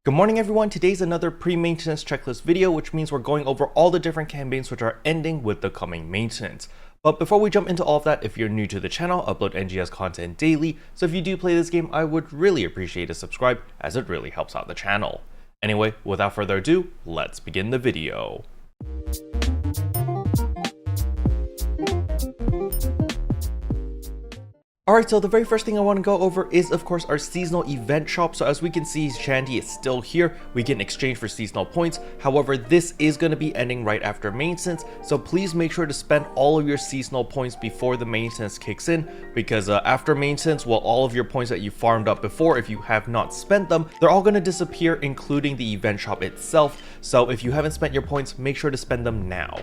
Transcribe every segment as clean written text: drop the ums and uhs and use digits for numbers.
Good morning everyone, today's another pre-maintenance checklist video, which means we're going over all the different campaigns which are ending with the coming maintenance. But before we jump into all of that, if you're new to the channel, I upload NGS content daily, so if you do play this game, I would really appreciate a subscribe, as it really helps out the channel. Anyway, without further ado, let's begin the video. Alright, so the very first thing I want to go over is of course our seasonal event shop. So as we can see, Shandy is still here. We can exchange for seasonal points. However, this is going to be ending right after maintenance. So please make sure to spend all of your seasonal points before the maintenance kicks in, because after maintenance, well, all of your points that you farmed up before, if you have not spent them, they're all going to disappear, including the event shop itself. So if you haven't spent your points, make sure to spend them now.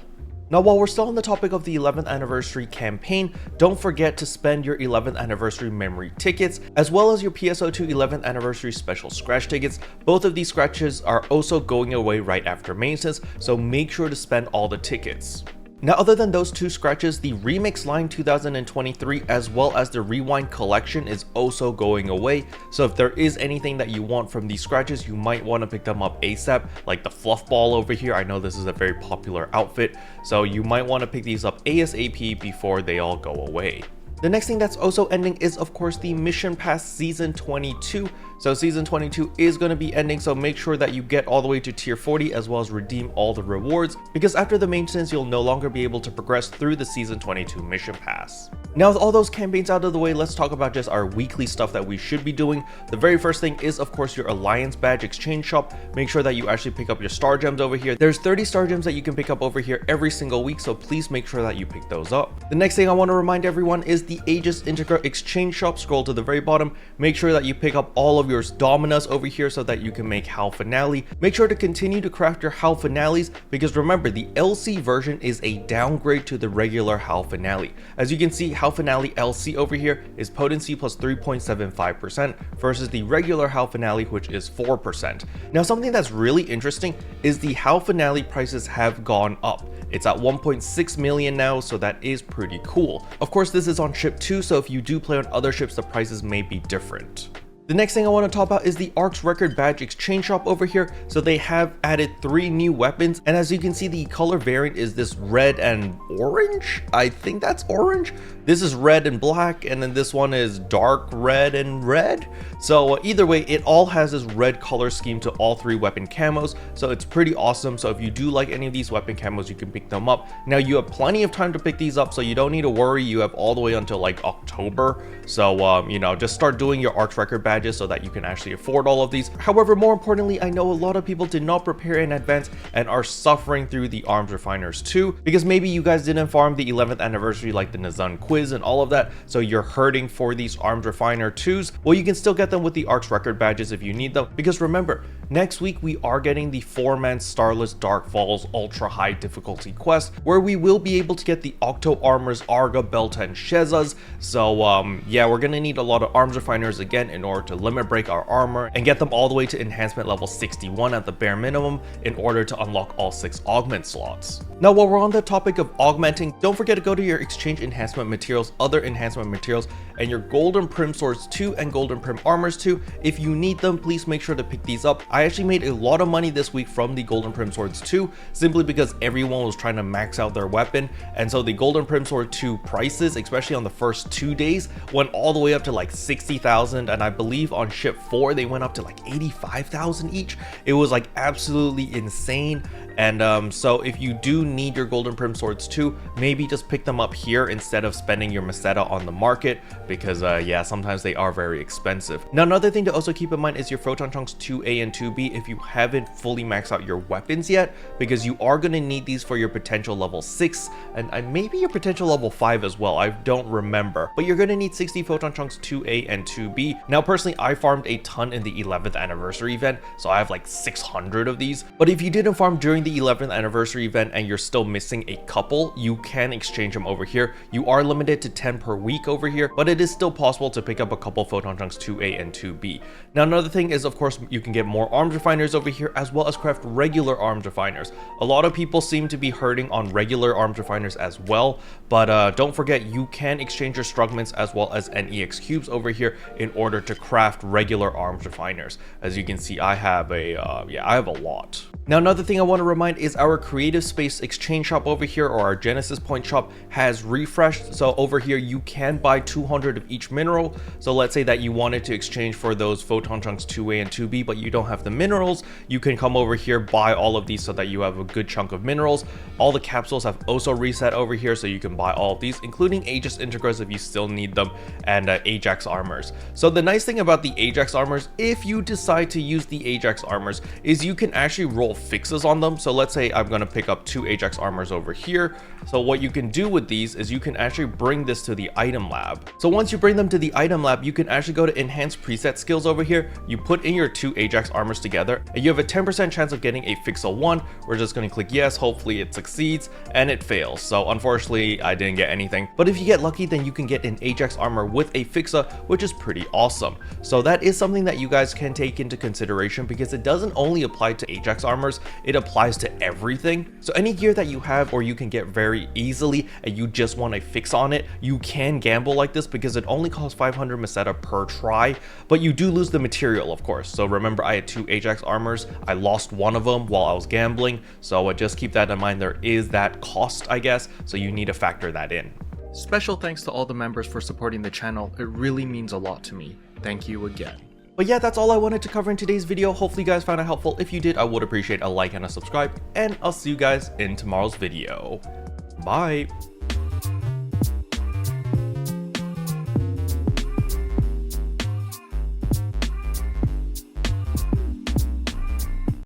Now, while we're still on the topic of the 11th anniversary campaign, don't forget to spend your 11th anniversary memory tickets, as well as your PSO2 11th anniversary special scratch tickets. Both of these scratches are also going away right after maintenance, so make sure to spend all the tickets. Now, other than those two scratches, the Remix Line 2023 as well as the Rewind Collection is also going away. So if there is anything that you want from these scratches, you might want to pick them up ASAP, like the Fluff Ball over here. I know this is a very popular outfit, so you might want to pick these up ASAP before they all go away. The next thing that's also ending is of course the Mission Pass Season 22. So Season 22 is going to be ending, so make sure that you get all the way to Tier 40 as well as redeem all the rewards, because after the maintenance you'll no longer be able to progress through the Season 22 Mission Pass. Now with all those campaigns out of the way, let's talk about just our weekly stuff that we should be doing. The very first thing is of course your Alliance Badge Exchange Shop. Make sure that you actually pick up your Star Gems over here. There's 30 Star Gems that you can pick up over here every single week, so please make sure that you pick those up. The next thing I want to remind everyone is the Aegis Integra Exchange Shop. Scroll to the very bottom. Make sure that you pick up all of your Dominas over here so that you can make HAL Finale. Make sure to continue to craft your HAL Finales, because remember, the LC version is a downgrade to the regular HAL Finale. As you can see, HAL Finale LC over here is potency plus 3.75% versus the regular HAL Finale, which is 4%. Now, something that's really interesting is the HAL Finale prices have gone up. It's at 1.6 million now, so that is pretty cool. Of course, this is on ship 2, so if you do play on other ships, the prices may be different. The next thing I want to talk about is the Arks Record Badge Exchange Shop over here. So they have added 3 new weapons, and as you can see, the color variant is this red and orange. I think that's orange. This is red and black, and then this one is dark red and red. So either way, it all has this red color scheme to all 3 weapon camos, so it's pretty awesome. So if you do like any of these weapon camos, you can pick them up. Now you have plenty of time to pick these up, so you don't need to worry. You have all the way until like October. So you know, just start doing your Arks Record Badge so that you can actually afford all of these. However, more importantly, I know a lot of people did not prepare in advance and are suffering through the Arms Refiners 2, because maybe you guys didn't farm the 11th anniversary like the Nazan quiz and all of that, so you're hurting for these Arms Refiner 2s. Well, you can still get them with the Arks Record badges if you need them, because remember, next week we are getting the 4-man Starless Dark Falls Ultra High Difficulty quest, where we will be able to get the Octo Armors, Arga, Belta, and Shezas. So yeah, we're gonna need a lot of Arms Refiners again in order to limit break our armor and get them all the way to enhancement level 61 at the bare minimum in order to unlock all 6 augment slots. Now, while we're on the topic of augmenting, don't forget to go to your exchange enhancement materials, other enhancement materials, and your Golden Prim Swords 2 and Golden Prim Armors 2. If you need them, please make sure to pick these up. I actually made a lot of money this week from the Golden Prim Swords 2, simply because everyone was trying to max out their weapon, and so the Golden Prim Sword 2 prices, especially on the first 2 days, went all the way up to like 60,000, and I believe on ship 4 they went up to like 85,000 each. It was like absolutely insane. And so if you do need your Golden Prim Swords 2, maybe just pick them up here instead of spending your Meseta on the market, because yeah, sometimes they are very expensive. Now, another thing to also keep in mind is your Photon Chunks 2A and 2B if you haven't fully maxed out your weapons yet, because you are going to need these for your potential level 6 and maybe your potential level 5 as well. I don't remember, but you're going to need 60 Photon Chunks 2A and 2B. Now, personally, I farmed a ton in the 11th anniversary event, so I have like 600 of these. But if you didn't farm during the 11th anniversary event and you're still missing a couple, you can exchange them over here. You are limited to 10 per week over here, but it is still possible to pick up a couple Photon Chunks 2A and 2B. Now, another thing is, of course, you can get more Arms Refiners over here as well as craft regular Arms Refiners. A lot of people seem to be hurting on regular Arms Refiners as well, but don't forget, you can exchange your Strugments as well as NEX Cubes over here in order to craft craft regular arms refiners. As you can see, I have a lot. Now, another thing I want to remind is our creative space exchange shop over here, or our Genesis point shop, has refreshed. So over here you can buy 200 of each mineral. So let's say that you wanted to exchange for those photon chunks 2A and 2B, but you don't have the minerals, you can come over here, buy all of these so that you have a good chunk of minerals. All the capsules have also reset over here, so you can buy all of these, including Aegis Integras if you still need them, and Ajax armors. So the nice thing about the Ajax armors, if you decide to use the Ajax armors, is you can actually roll fixes on them. So let's say I'm going to pick up 2 Ajax armors over here. So what you can do with these is you can actually bring this to the item lab. So once you bring them to the item lab, you can actually go to enhance preset skills over here. You put in your 2 Ajax armors together and you have a 10% chance of getting a Fixa 1. We're just going to click yes, hopefully it succeeds, and it fails. So unfortunately I didn't get anything, but if you get lucky, then you can get an Ajax armor with a Fixa, which is pretty awesome. So that is something that you guys can take into consideration, because it doesn't only apply to Ajax armors, it applies to everything. So any gear that you have or you can get very easily and you just want a fix on it, you can gamble like this, because it only costs 500 meseta per try, but you do lose the material, of course. So remember, I had 2 Ajax armors, I lost one of them while I was gambling, so just keep that in mind. There is that cost, I guess, so you need to factor that in. Special thanks to all the members for supporting the channel. It really means a lot to me. Thank you again. But yeah, that's all I wanted to cover in today's video. Hopefully you guys found it helpful. If you did, I would appreciate a like and a subscribe, and I'll see you guys in tomorrow's video. Bye.